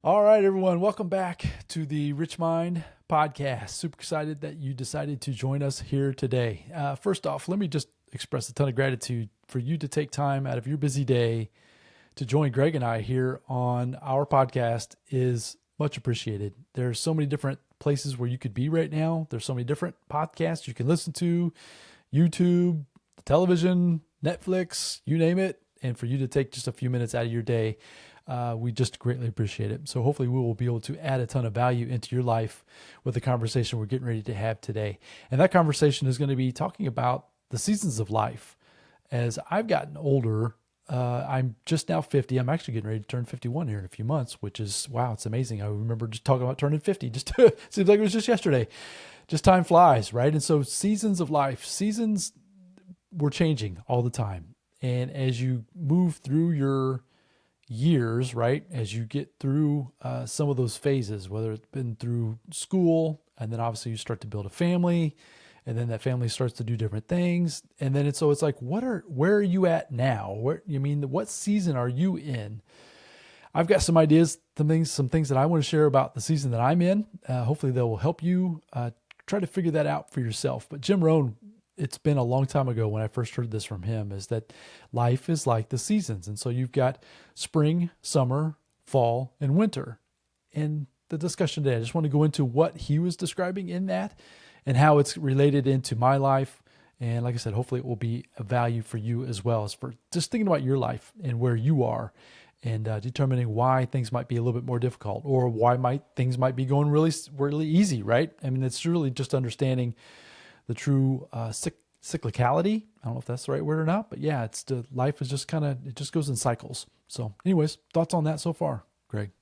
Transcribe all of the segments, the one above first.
All right, everyone, welcome back to the Rich Mind podcast. Super excited that you decided to join us here today. First off, let me just express a ton of gratitude for you to take time out of your busy day to join Greg and I here on our podcast is much appreciated. There's so many different places where you could be right now. There's so many different podcasts you can listen to, YouTube, television, Netflix, you name it. And for you to take just a few minutes out of your day, we just greatly appreciate it. So hopefully we will be able to add a ton of value into your life with the conversation we're getting ready to have today. And that conversation is going to be talking about the seasons of life. As I've gotten older, I'm just now 50. I'm actually getting ready to turn 51 here in a few months, which is, wow, it's amazing. I remember just talking about turning 50. Just seems like it was just yesterday. Just time flies, right? And so seasons of life, seasons were changing all the time. And as you move through your years, right, as you get through some of those phases, whether it's been through school, and then obviously you start to build a family, and then that family starts to do different things, and then it's like, where are you at now? What season are you in? I've got some ideas, some things that I want to share about the season that I'm in. Hopefully, they will help you try to figure that out for yourself. But Jim Rohn, it's been a long time ago when I first heard this from him, is that life is like the seasons. And so you've got spring, summer, fall, and winter. And the discussion today, I just want to go into what he was describing in that and how it's related into my life. And like I said, hopefully it will be a value for you as well, as for just thinking about your life and where you are, and determining why things might be a little bit more difficult, or why things might be going really, really easy, right? I mean, it's really just understanding the true cyclicality. I don't know if that's the right word or not, but yeah, life is just it just goes in cycles. So anyways, thoughts on that so far, Greg?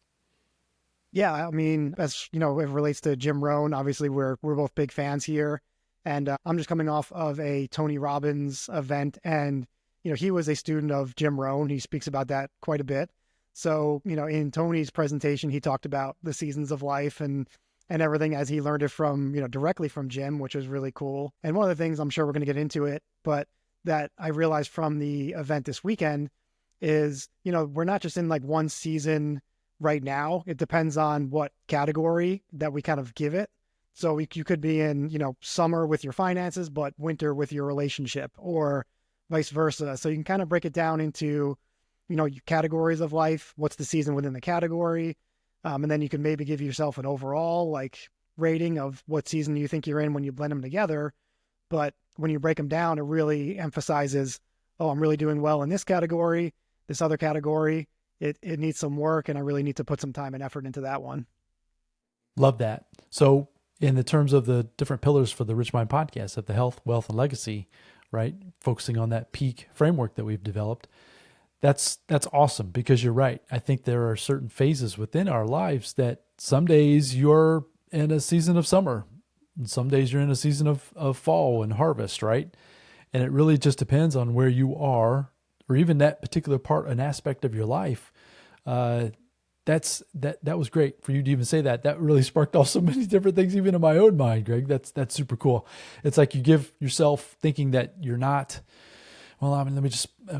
Yeah, I mean, as you know, it relates to Jim Rohn. Obviously, we're both big fans here, and I'm just coming off of a Tony Robbins event, and he was a student of Jim Rohn. He speaks about that quite a bit. So in Tony's presentation, he talked about the seasons of life and everything as he learned it from directly from Jim, which was really cool. And one of the things, I'm sure we're going to get into it, but that I realized from the event this weekend is we're not just in like one season right now. It depends on what category that we kind of give it. So you could be in, summer with your finances, but winter with your relationship, or vice versa. So you can kind of break it down into, categories of life. What's the season within the category? And then you can maybe give yourself an overall like rating of what season you think you're in when you blend them together. But when you break them down, it really emphasizes, oh, I'm really doing well in this category. This other category, it needs some work, and I really need to put some time and effort into that one. Love that. So in the terms of the different pillars for the Rich Mind podcast of the health, wealth, and legacy, right? Focusing on that peak framework that we've developed. That's awesome, because you're right. I think there are certain phases within our lives that some days you're in a season of summer, and some days you're in a season of fall and harvest, right? And it really just depends on where you are, or even that particular part, an aspect of your life. Uh, that was great for you to even say that. That really sparked off so many different things, even in my own mind, Greg. That's super cool. It's like you give yourself thinking that you're not. Well, I mean, let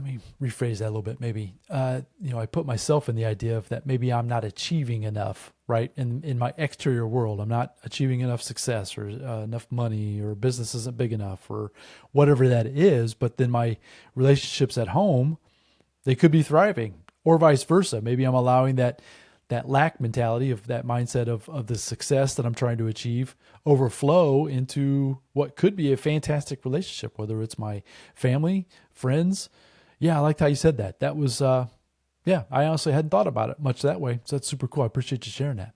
me rephrase that a little bit. Maybe, I put myself in the idea of that maybe I'm not achieving enough, right? In my exterior world, I'm not achieving enough success, or enough money, or business isn't big enough, or whatever that is. But then my relationships at home, they could be thriving, or vice versa. Maybe I'm allowing that lack mentality, of that mindset of the success that I'm trying to achieve, overflow into what could be a fantastic relationship, whether it's my family, friends. Yeah, I liked how you said that. That was, yeah, I honestly hadn't thought about it much that way. So that's super cool. I appreciate you sharing that.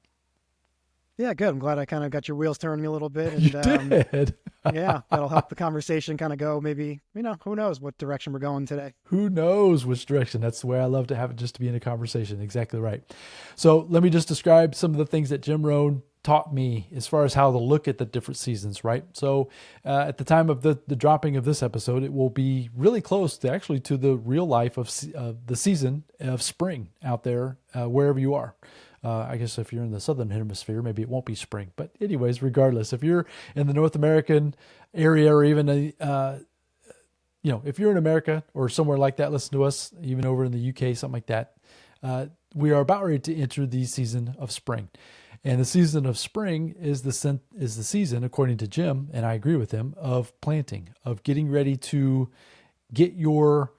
Yeah, good. I'm glad I kind of got your wheels turning a little bit, You and did. yeah, that'll help the conversation kind of go. Maybe who knows what direction we're going today. Who knows which direction? That's the way I love to have it, just to be in a conversation. Exactly right. So let me just describe some of the things that Jim Rohn taught me as far as how to look at the different seasons, right? So at the time of the dropping of this episode, it will be really close to actually to the real life of the season of spring out there, wherever you are. I guess if you're in the southern hemisphere, maybe it won't be spring. But anyways, regardless, if you're in the North American area, or even if you're in America or somewhere like that, listen to us, even over in the UK, something like that. we are about ready to enter the season of spring. And the season of spring is the season, according to Jim, and I agree with him, of planting, of getting ready to get your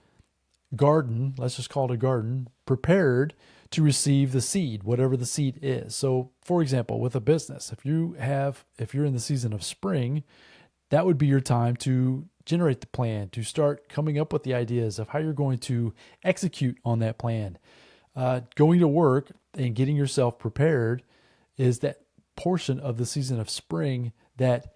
garden, let's just call it a garden, prepared to receive the seed, whatever the seed is. So, for example, with a business, if you're in the season of spring, that would be your time to generate the plan, to start coming up with the ideas of how you're going to execute on that plan. Going to work and getting yourself prepared is that portion of the season of spring that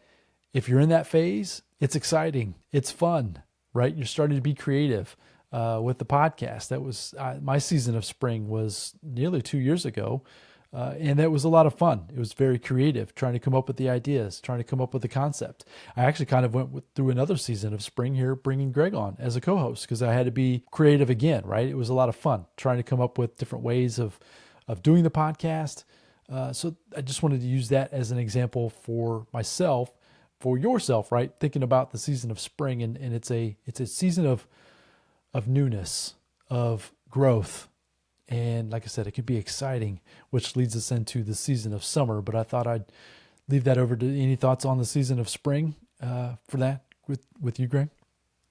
if you're in that phase, it's exciting. It's fun, right? You're starting to be creative with the podcast. That was my season of spring was nearly 2 years ago. And that was a lot of fun. It was very creative, trying to come up with the ideas, trying to come up with the concept. I actually kind of went through another season of spring here, bringing Greg on as a co-host because I had to be creative again, right? It was a lot of fun trying to come up with different ways of doing the podcast. So I just wanted to use that as an example for myself, for yourself, right? Thinking about the season of spring, and it's a season of newness, of growth. And like I said, it could be exciting, which leads us into the season of summer. But I thought I'd leave that over to any thoughts on the season of spring for that with you, Greg?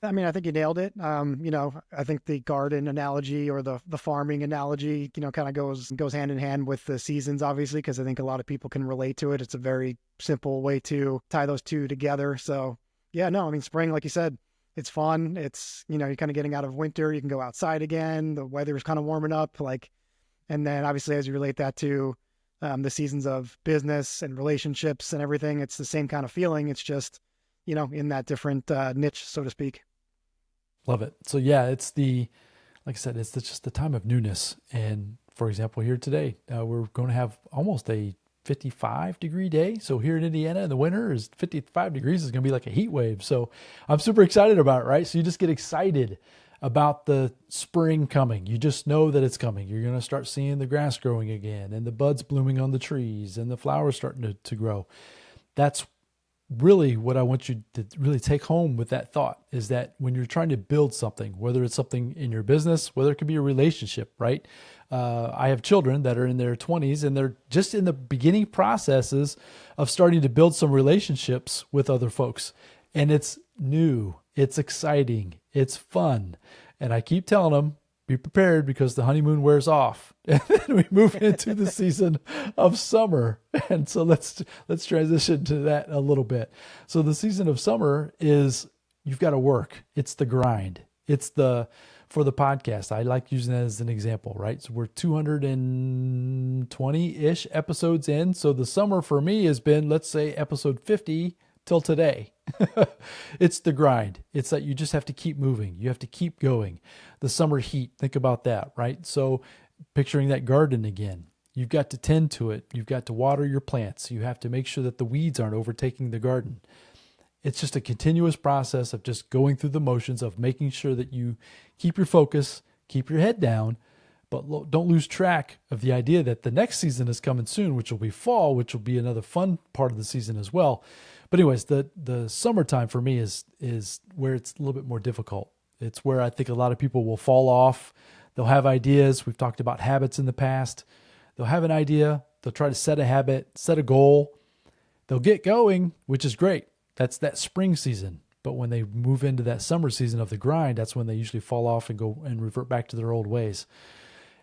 I mean, I think you nailed it. I think the garden analogy or the farming analogy, kind of goes hand in hand with the seasons, obviously, because I think a lot of people can relate to it. It's a very simple way to tie those two together. So yeah, no, I mean, spring, like you said, it's fun. It's, you're kind of getting out of winter. You can go outside again. The weather is kind of warming up. And then obviously as you relate that to the seasons of business and relationships and everything, it's the same kind of feeling. It's just, in that different niche, so to speak. Love it. So yeah, like I said, it's just the time of newness. And for example, here today, we're going to have almost a 55-degree day. So here in Indiana in the winter is 55 degrees is going to be like a heat wave. So I'm super excited about it, right? So you just get excited about the spring coming. You just know that it's coming. You're going to start seeing the grass growing again and the buds blooming on the trees and the flowers starting to grow. That's really what I want you to really take home with that thought is that when you're trying to build something, whether it's something in your business, whether it could be a relationship, right? I have children that are in their 20s and they're just in the beginning processes of starting to build some relationships with other folks. And it's new, it's exciting, it's fun. And I keep telling them, be prepared because the honeymoon wears off. And then we move into the season of summer. And so let's transition to that a little bit. So the season of summer is you've got to work. It's the grind. It's for the podcast. I like using that as an example, right? So we're 220-ish episodes in. So the summer for me has been, let's say, episode 50 till today. It's the grind. It's that you just have to keep moving. You have to keep going. The summer heat, think about that, right? So picturing that garden again, you've got to tend to it. You've got to water your plants. You have to make sure that the weeds aren't overtaking the garden. It's just a continuous process of just going through the motions of making sure that you keep your focus, keep your head down, but don't lose track of the idea that the next season is coming soon, which will be fall, which will be another fun part of the season as well. But anyways, the summertime for me is where it's a little bit more difficult. It's where I think a lot of people will fall off. They'll have ideas. We've talked about habits in the past. They'll have an idea. They'll try to set a habit, set a goal. They'll get going, which is great. That's that spring season. But when they move into that summer season of the grind, that's when they usually fall off and go and revert back to their old ways.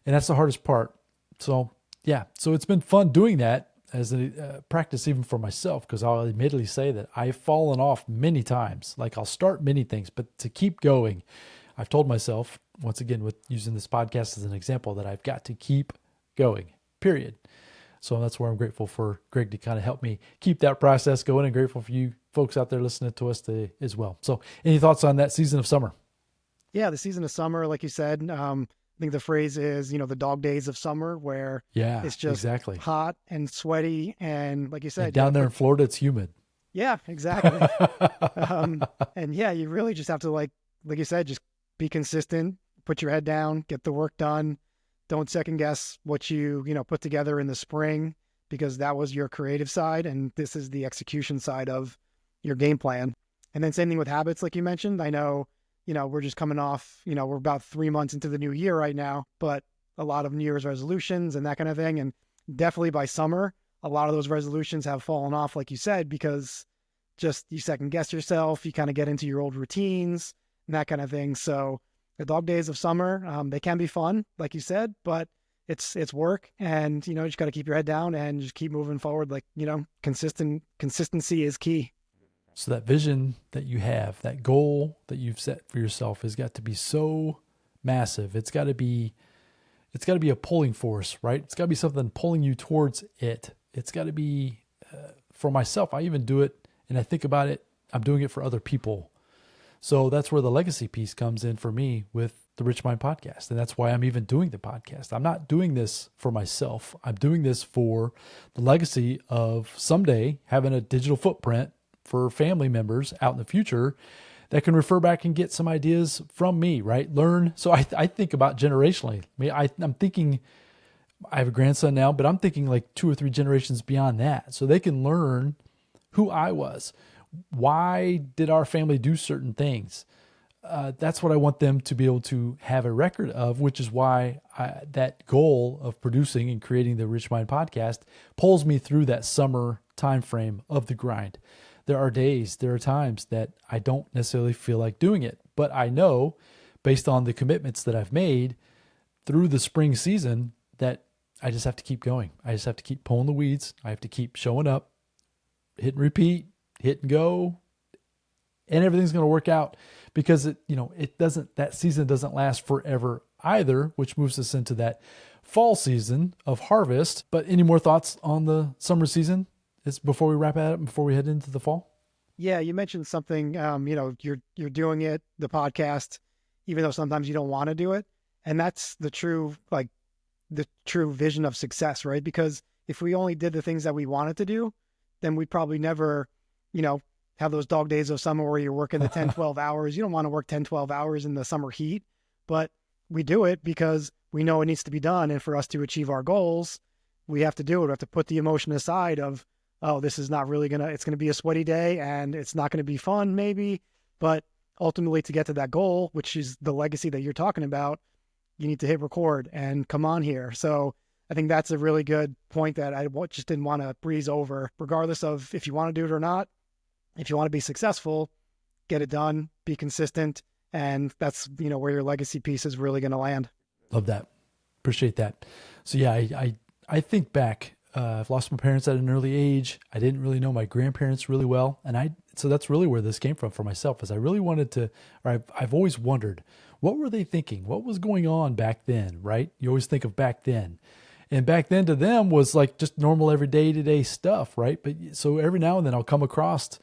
And that's the hardest part. So yeah, so it's been fun doing that as a practice even for myself, because I'll admittedly say that I've fallen off many times. Like I'll start many things, but to keep going, I've told myself, once again, with using this podcast as an example, that I've got to keep going, period. So that's where I'm grateful for Greg to kind of help me keep that process going, and grateful for you folks out there listening to us as well. So any thoughts on that season of summer? Yeah, the season of summer, like you said, I think the phrase is, the dog days of summer, where it's just exactly hot and sweaty. And like you said, and down there in Florida, it's humid. Yeah, exactly. And yeah, you really just have to, like you said, just be consistent, put your head down, get the work done. Don't second guess what you put together in the spring, because that was your creative side. And this is the execution side of your game plan. And then same thing with habits, like you mentioned. I know, we're just coming off, we're about 3 months into the new year right now, but a lot of New Year's resolutions and that kind of thing. And definitely by summer, a lot of those resolutions have fallen off, like you said, because just you second guess yourself, you kind of get into your old routines and that kind of thing. So the dog days of summer, they can be fun, like you said, but it's work, and you just got to keep your head down and just keep moving forward. Like, consistency is key. So that vision that you have, that goal that you've set for yourself has got to be so massive. It's got to be a pulling force, right? It's got to be something pulling you towards it. It's got to be, for myself, I even do it, and I think about it, I'm doing it for other people. So that's where the legacy piece comes in for me with the Rich Mind podcast. And that's why I'm even doing the podcast. I'm not doing this for myself. I'm doing this for the legacy of someday having a digital footprint for family members out in the future that can refer back and get some ideas from me, right? Learn. So I think about generationally. I'm thinking, I have a grandson now, but I'm thinking like 2 or 3 generations beyond that. So they can learn who I was. Why did our family do certain things? That's what I want them to be able to have a record of, which is why that goal of producing and creating the Rich Mind podcast pulls me through that summer time frame of the grind. There are times that I don't necessarily feel like doing it, but I know based on the commitments that I've made through the spring season that I just have to keep going. I just have to keep pulling the weeds. I have to keep showing up, hit and repeat, hit and go, and everything's going to work out, because that season doesn't last forever either, which moves us into that fall season of harvest. But any more thoughts on the summer season before we wrap it up, before we head into the fall? Yeah, you mentioned something, you're doing it, the podcast, even though sometimes you don't want to do it. And that's the true vision of success, right? Because if we only did the things that we wanted to do, then we'd probably never, have those dog days of summer where you're working the 10, 12 hours. You don't want to work 10, 12 hours in the summer heat, but we do it because we know it needs to be done. And for us to achieve our goals, we have to do it. We have to put the emotion aside of, oh, this is not really it's going to be a sweaty day and it's not going to be fun maybe, but ultimately to get to that goal, which is the legacy that you're talking about, you need to hit record and come on here. So I think that's a really good point that I just didn't want to breeze over, regardless of if you want to do it or not. If you want to be successful, get it done, be consistent. And that's, where your legacy piece is really going to land. Love that. Appreciate that. So yeah, I think back, I've lost my parents at an early age. I didn't really know my grandparents really well. And so that's really where this came from for myself, is I really wanted to, or I've always wondered, what were they thinking? What was going on back then, right? You always think of back then. And back then to them was like just normal everyday to day stuff, right? But so every now and then I'll come across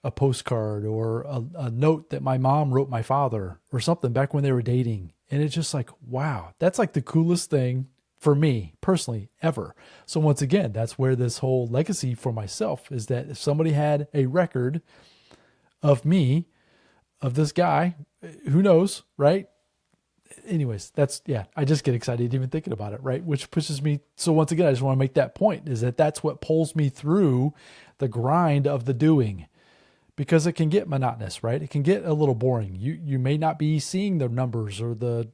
a postcard or a note that my mom wrote my father or something back when they were dating. And it's just like, wow, that's like the coolest thing for me personally ever. So once again, that's where this whole legacy for myself is, that if somebody had a record of me, of this guy, who knows, right? Anyways, I just get excited even thinking about it, right? Which pushes me. So once again, I just want to make that point, is that that's what pulls me through the grind of the doing, because it can get monotonous, right? It can get a little boring. You may not be seeing the numbers or the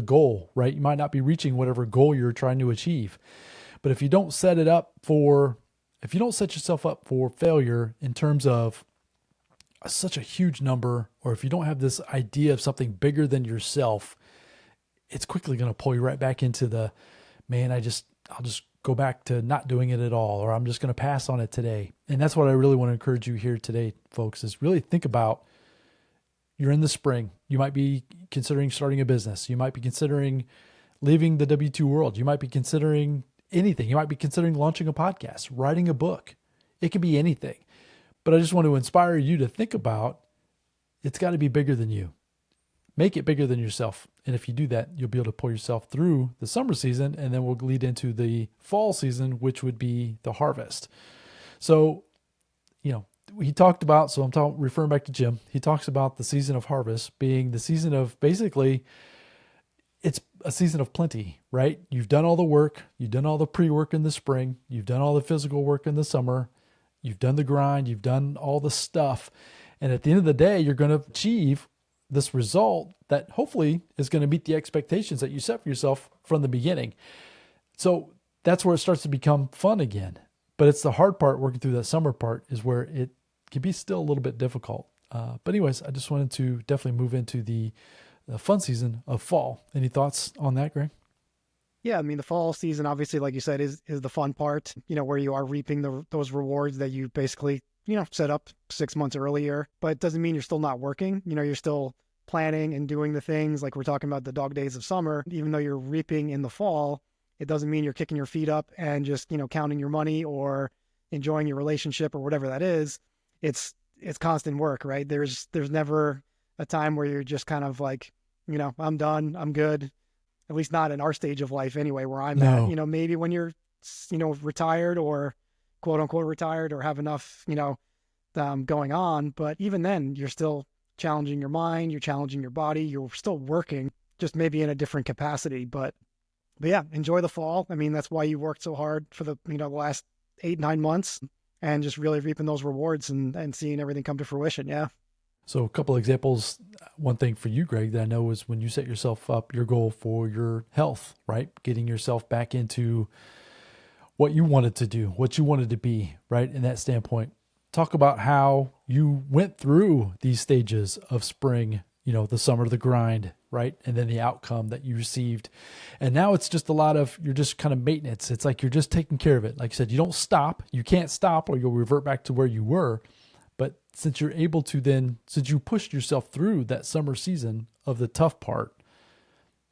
goal, right? You might not be reaching whatever goal you're trying to achieve. But if you don't set yourself up for failure in terms of such a huge number, or if you don't have this idea of something bigger than yourself, it's quickly going to pull you right back into the, man, I'll just go back to not doing it at all, or I'm just going to pass on it today. And that's what I really want to encourage you here today, folks, is really think about, you're in the spring. You might be considering starting a business. You might be considering leaving the W-2 world. You might be considering anything. You might be considering launching a podcast, writing a book. It could be anything. But I just want to inspire you to think about, it's got to be bigger than you. Make it bigger than yourself. And if you do that, you'll be able to pull yourself through the summer season, and then we'll lead into the fall season, which would be the harvest. So, he talked about, referring back to Jim, he talks about the season of harvest being the season of, basically, it's a season of plenty, right? You've done all the work. You've done all the pre-work in the spring. You've done all the physical work in the summer. You've done the grind. You've done all the stuff. And at the end of the day, you're going to achieve this result that hopefully is going to meet the expectations that you set for yourself from the beginning. So that's where it starts to become fun again. But it's the hard part, working through that summer part, is where it can be still a little bit difficult. But anyways, I just wanted to definitely move into the fun season of fall. Any thoughts on that, Greg? Yeah, I mean, the fall season, obviously, like you said, is the fun part, where you are reaping those rewards that you basically, set up 6 months earlier. But it doesn't mean you're still not working. You're still planning and doing the things like we're talking about the dog days of summer. Even though you're reaping in the fall, it doesn't mean you're kicking your feet up and just, counting your money or enjoying your relationship or whatever that is. It's constant work, right? There's never a time where you're just kind of like, I'm done, I'm good. At least not in our stage of life anyway, where I'm at. Maybe when you're, retired or quote unquote retired or have enough, going on. But even then, you're still challenging your mind, you're challenging your body, you're still working, just maybe in a different capacity. But yeah, enjoy the fall. I mean, that's why you worked so hard for the last 8-9 months, and just really reaping those rewards and seeing everything come to fruition. Yeah. So a couple of examples. One thing for you, Greg, that I know is when you set yourself up your goal for your health, right? Getting yourself back into what you wanted to do, what you wanted to be, right? In that standpoint, talk about how you went through these stages of spring, the summer, the grind, right? And then the outcome that you received. And now it's just a lot of, you're just kind of maintenance. It's like you're just taking care of it. Like I said, you don't stop. You can't stop or you'll revert back to where you were. But since you're able to then, since you pushed yourself through that summer season of the tough part,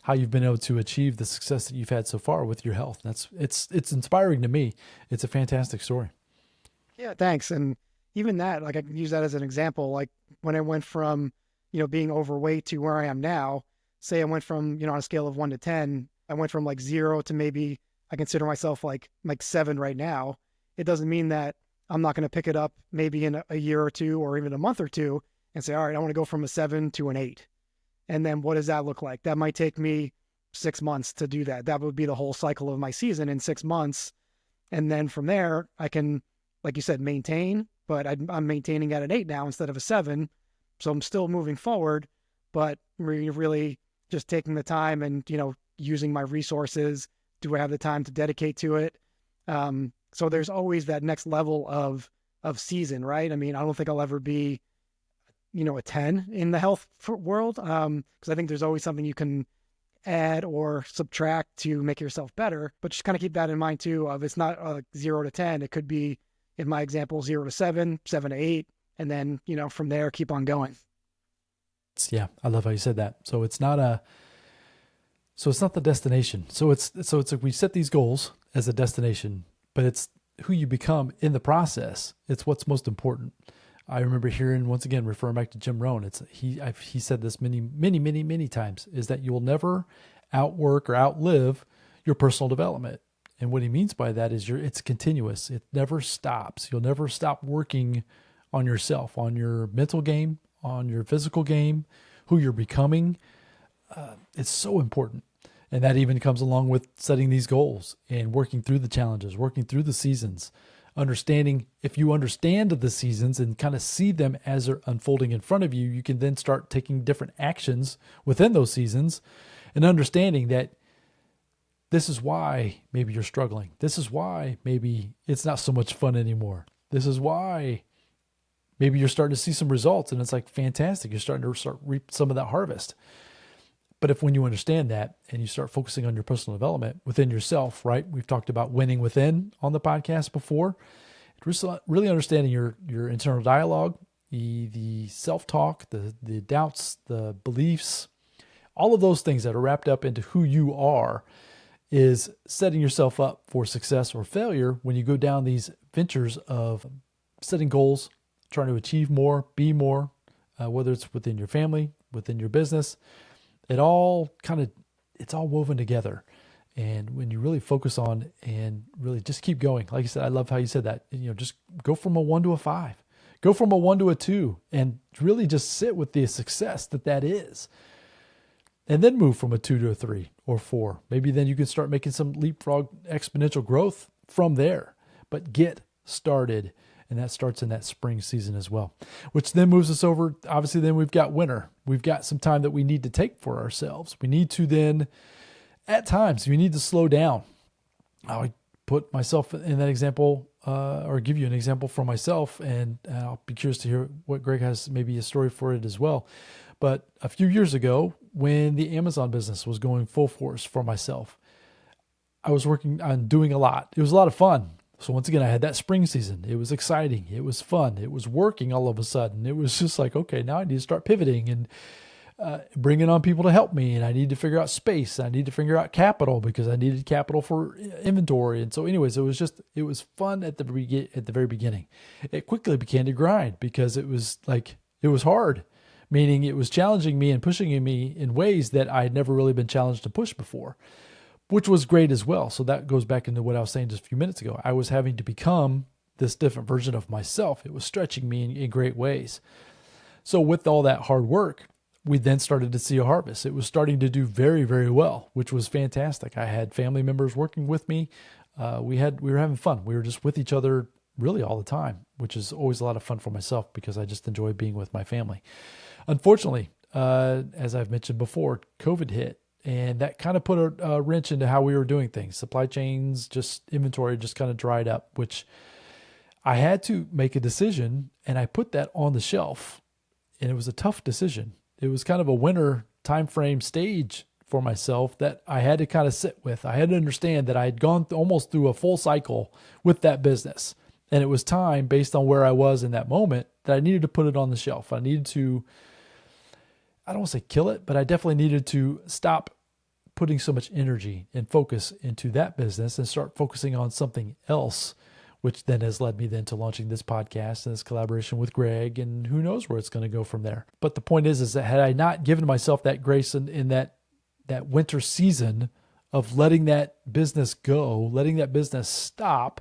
how you've been able to achieve the success that you've had so far with your health. It's inspiring to me. It's a fantastic story. Yeah, thanks. And even that, like I can use that as an example, like when I went from, being overweight to where I am now. Say I went from, on a scale of 1 to 10, I went from like 0 to maybe I consider myself like 7 right now. It doesn't mean that I'm not going to pick it up maybe in a year or two or even a month or two and say, all right, I want to go from a 7 to an 8. And then what does that look like? That might take me 6 months to do that. That would be the whole cycle of my season in 6 months. And then from there, I can, like you said, maintain, but I'm maintaining at an 8 now instead of a 7. So I'm still moving forward, but really just taking the time and, using my resources. Do I have the time to dedicate to it? So there's always that next level of season, right? I mean, I don't think I'll ever be, a 10 in the health world. Because I think there's always something you can add or subtract to make yourself better, but just kind of keep that in mind too, of it's not 0 to 10. It could be, in my example, 0 to 7, 7 to 8. And then, from there, keep on going. Yeah. I love how you said that. So it's not the destination. So it's like we set these goals as a destination, but it's who you become in the process. It's what's most important. I remember hearing, once again, referring back to Jim Rohn, he said this many times, is that you will never outwork or outlive your personal development. And what he means by that is it's continuous. It never stops. You'll never stop working on yourself, on your mental game, on your physical game, who you're becoming. It's so important. And that even comes along with setting these goals and working through the challenges, working through the seasons, understanding, if you understand the seasons and kind of see them as they're unfolding in front of you, you can then start taking different actions within those seasons and understanding that this is why maybe you're struggling. This is why maybe it's not so much fun anymore. This is why maybe you're starting to see some results and it's like fantastic. You're starting to reap some of that harvest. But when you understand that and you start focusing on your personal development within yourself, right? We've talked about winning within on the podcast before. Really understanding your internal dialogue, the self-talk, the doubts, the beliefs, all of those things that are wrapped up into who you are is setting yourself up for success or failure when you go down these ventures of setting goals, trying to achieve more, be more, whether it's within your family, within your business. It's all woven together. And when you really focus on and really just keep going, like I said, I love how you said that, just go from a 1 to a 5, go from a 1 to a 2, and really just sit with the success that is. And then move from a 2 to a 3 or 4. Maybe then you can start making some leapfrog exponential growth from there, but get started And that starts in that spring season as well, which then moves us over. Obviously, then we've got winter. We've got some time that we need to take for ourselves. We need to then, at times, we need to slow down. I put myself in that example, or give you an example for myself, and I'll be curious to hear what Greg has, maybe a story for it as well. But a few years ago, when the Amazon business was going full force for myself, I was working on doing a lot. It was a lot of fun. So once again, I had that spring season. It was exciting. It was fun. It was working all of a sudden. It was just like, okay, now I need to start pivoting and bringing on people to help me. And I need to figure out space. I need to figure out capital because I needed capital for inventory. And so anyways, it was fun at the very beginning. It quickly began to grind because it was hard, meaning it was challenging me and pushing me in ways that I had never really been challenged to push before, which was great as well. So that goes back into what I was saying just a few minutes ago. I was having to become this different version of myself. It was stretching me in great ways. So with all that hard work, we then started to see a harvest. It was starting to do very, very well, which was fantastic. I had family members working with me. We were having fun. We were just with each other really all the time, which is always a lot of fun for myself because I just enjoy being with my family. Unfortunately, as I've mentioned before, COVID hit, and that kind of put a wrench into how we were doing things. Supply chains, just inventory just kind of dried up, which I had to make a decision, and I put that on the shelf, and it was a tough decision. It was kind of a winter timeframe stage for myself that I had to kind of sit with. I had to understand that I had gone almost through a full cycle with that business, and it was time, based on where I was in that moment, that I needed to put it on the shelf. I needed to, I don't want to say kill it, but I definitely needed to stop putting so much energy and focus into that business and start focusing on something else, which then has led me then to launching this podcast and this collaboration with Greg, and who knows where it's going to go from there. But the point is that had I not given myself that grace in that winter season of letting that business go, letting that business stop,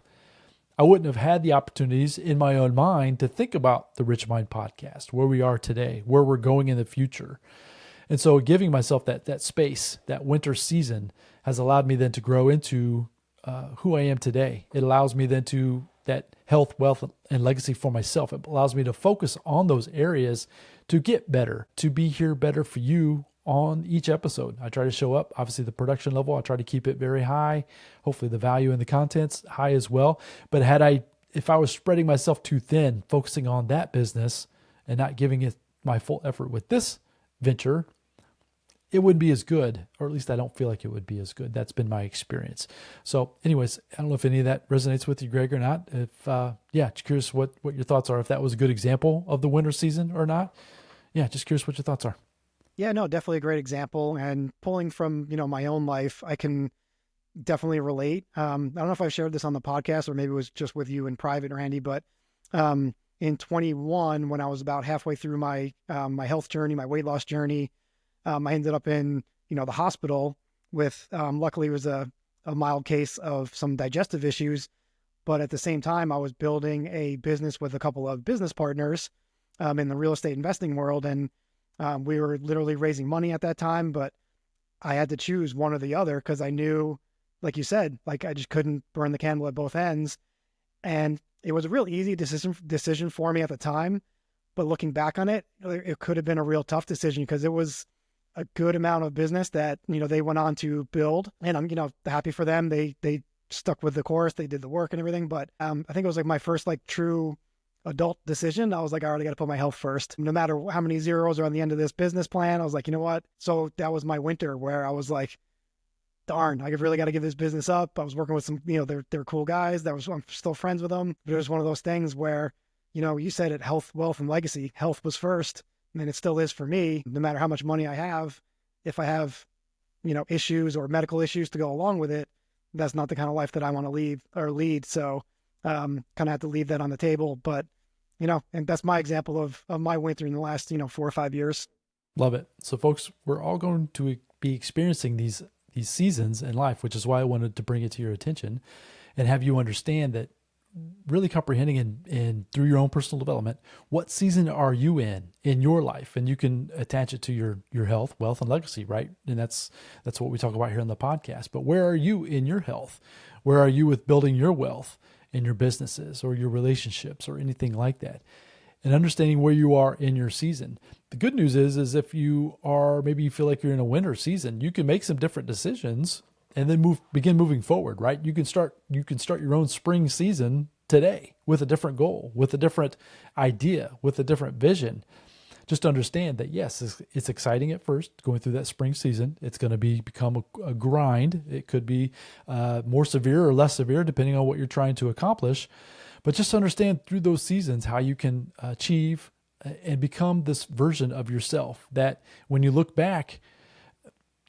I wouldn't have had the opportunities in my own mind to think about the Rich Mind podcast, where we are today, where we're going in the future. And so giving myself that space, that winter season, has allowed me then to grow into who I am today. It allows me then to that health, wealth, and legacy for myself. It allows me to focus on those areas to get better, to be here better for you on each episode. I try to show up, obviously the production level, I try to keep it very high. Hopefully the value in the content's high as well. But if I was spreading myself too thin, focusing on that business and not giving it my full effort with this venture, it wouldn't be as good, or at least I don't feel like it would be as good. That's been my experience. So anyways, I don't know if any of that resonates with you, Greg, or not. Just curious what your thoughts are, if that was a good example of the winter season or not. Yeah, just curious what your thoughts are. Yeah, no, definitely a great example. And pulling from, my own life, I can definitely relate. I don't know if I've shared this on the podcast or maybe it was just with you in private, Randy, but in 21, when I was about halfway through my health journey, my weight loss journey, I ended up in, the hospital with, luckily it was a mild case of some digestive issues. But at the same time, I was building a business with a couple of business partners in the real estate investing world. And we were literally raising money at that time, but I had to choose one or the other because I knew, like you said, I just couldn't burn the candle at both ends. And it was a real easy decision for me at the time. But looking back on it, it could have been a real tough decision because it was a good amount of business that, they went on to build. And I'm, happy for them. They stuck with the course, they did the work and everything. But I think it was my first true adult decision. I was I already got to put my health first. No matter how many zeros are on the end of this business plan, I was you know what? So that was my winter where I was darn, I really got to give this business up. I was working with some, they're cool guys. I'm still friends with them. But it was one of those things where, you said it, health, wealth, and legacy. Health was first, and it still is for me. No matter how much money I have, if I have, issues or medical issues to go along with it, that's not the kind of life that I want to lead. So kind of have to leave that on the table. But, and that's my example of my winter in the last, 4 or 5 years. Love it. So folks, we're all going to be experiencing these seasons in life, which is why I wanted to bring it to your attention and have you understand that really comprehending and through your own personal development, what season are you in your life? And you can attach it to your health, wealth, and legacy, right? And that's what we talk about here on the podcast. But where are you in your health? Where are you with building your wealth in your businesses or your relationships or anything like that, and understanding where you are in your season. The good news is if you are, maybe you feel like you're in a winter season, you can make some different decisions and then begin moving forward, right? You can start your own spring season today with a different goal, with a different idea, with a different vision. Just understand that, yes, it's exciting at first going through that spring season. It's going to become a grind. It could be more severe or less severe depending on what you're trying to accomplish. But just understand through those seasons how you can achieve and become this version of yourself that when you look back,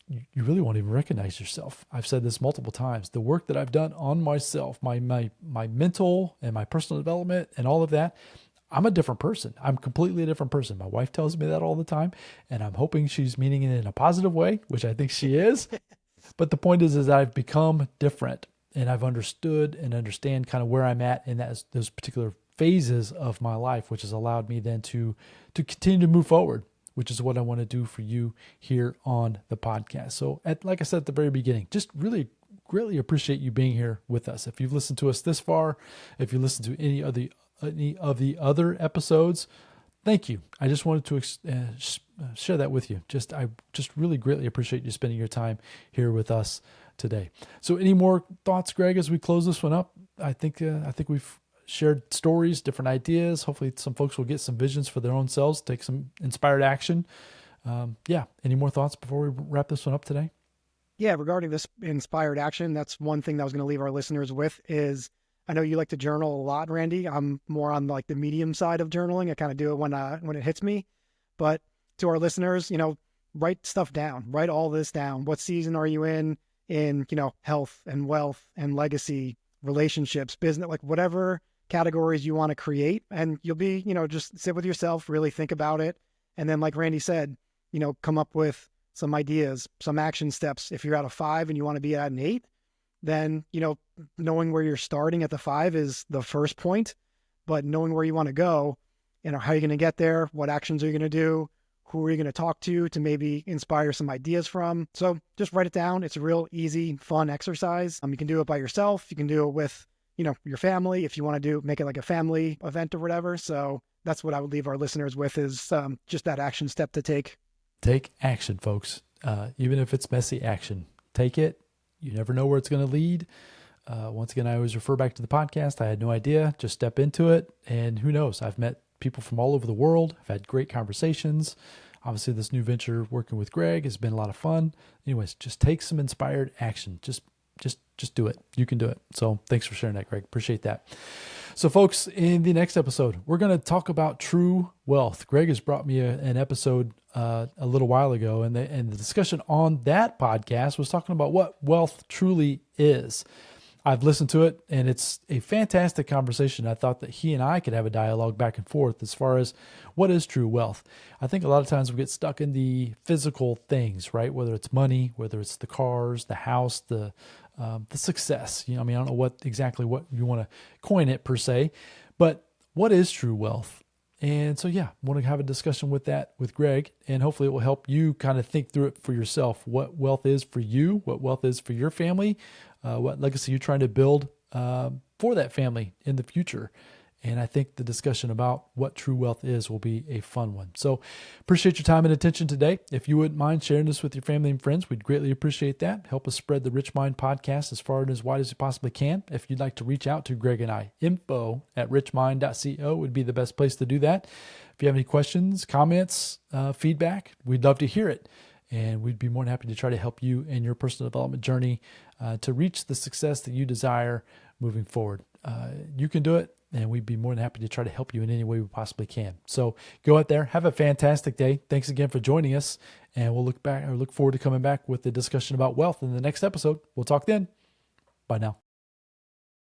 you really won't even recognize yourself. I've said this multiple times. The work that I've done on myself, my mental and my personal development and all of that, I'm a different person. I'm completely a different person. My wife tells me that all the time, and I'm hoping she's meaning it in a positive way, which I think she is. But the point is I've become different, and I've understood and understand kind of where I'm at in those particular phases of my life, which has allowed me then to continue to move forward, which is what I want to do for you here on the podcast. So like I said at the very beginning, just really greatly appreciate you being here with us. If you've listened to us this far, if you listen to any of the other episodes, thank you. I just wanted to share that with you. I just really greatly appreciate you spending your time here with us today. So any more thoughts, Greg, as we close this one up? I think we've shared stories, different ideas. Hopefully some folks will get some visions for their own selves, take some inspired action. Any more thoughts before we wrap this one up today? Yeah, regarding this inspired action, that's one thing that I was going to leave our listeners with is, I know you like to journal a lot, Randy. I'm more on like the medium side of journaling. I kind of do it when it hits me. But to our listeners, write stuff down. Write all this down. What season are you in, health and wealth and legacy, relationships, business, like whatever categories you want to create. And you'll be, just sit with yourself, really think about it. And then like Randy said, come up with some ideas, some action steps. If you're at a 5 and you want to be at an 8, then, knowing where you're starting at the 5 is the first point, but knowing where you want to go, how you're going to get there, what actions are you going to do, who are you going to talk to maybe inspire some ideas from. So just write it down. It's a real easy, fun exercise. You can do it by yourself. You can do it with, your family if you want to make it like a family event or whatever. So that's what I would leave our listeners with is just that action step to take. Take action, folks. Even if it's messy action, take it. You never know where it's going to lead. Once again, I always refer back to the podcast. I had no idea. Just step into it. And who knows? I've met people from all over the world. I've had great conversations. Obviously, this new venture working with Greg has been a lot of fun. Anyways, just take some inspired action. Just do it. You can do it. So thanks for sharing that, Greg. Appreciate that. So folks, in the next episode, we're going to talk about true wealth. Greg has brought me an episode a little while ago, and the discussion on that podcast was talking about what wealth truly is. I've listened to it, and it's a fantastic conversation. I thought that he and I could have a dialogue back and forth as far as what is true wealth. I think a lot of times we get stuck in the physical things, right? Whether it's money, whether it's the cars, the house, the success. I don't know what you want to coin it per se, but what is true wealth? And so, I want to have a discussion with Greg, and hopefully it will help you kind of think through it for yourself, what wealth is for you, what wealth is for your family, what legacy you're trying to build for that family in the future. And I think the discussion about what true wealth is will be a fun one. So appreciate your time and attention today. If you wouldn't mind sharing this with your family and friends, we'd greatly appreciate that. Help us spread the Rich Mind podcast as far and as wide as you possibly can. If you'd like to reach out to Greg and I, info@richmind.co would be the best place to do that. If you have any questions, comments, feedback, we'd love to hear it. And we'd be more than happy to try to help you in your personal development journey to reach the success that you desire moving forward. You can do it. And we'd be more than happy to try to help you in any way we possibly can. So go out there, have a fantastic day. Thanks again for joining us. And we'll look forward to coming back with the discussion about wealth in the next episode. We'll talk then. Bye now.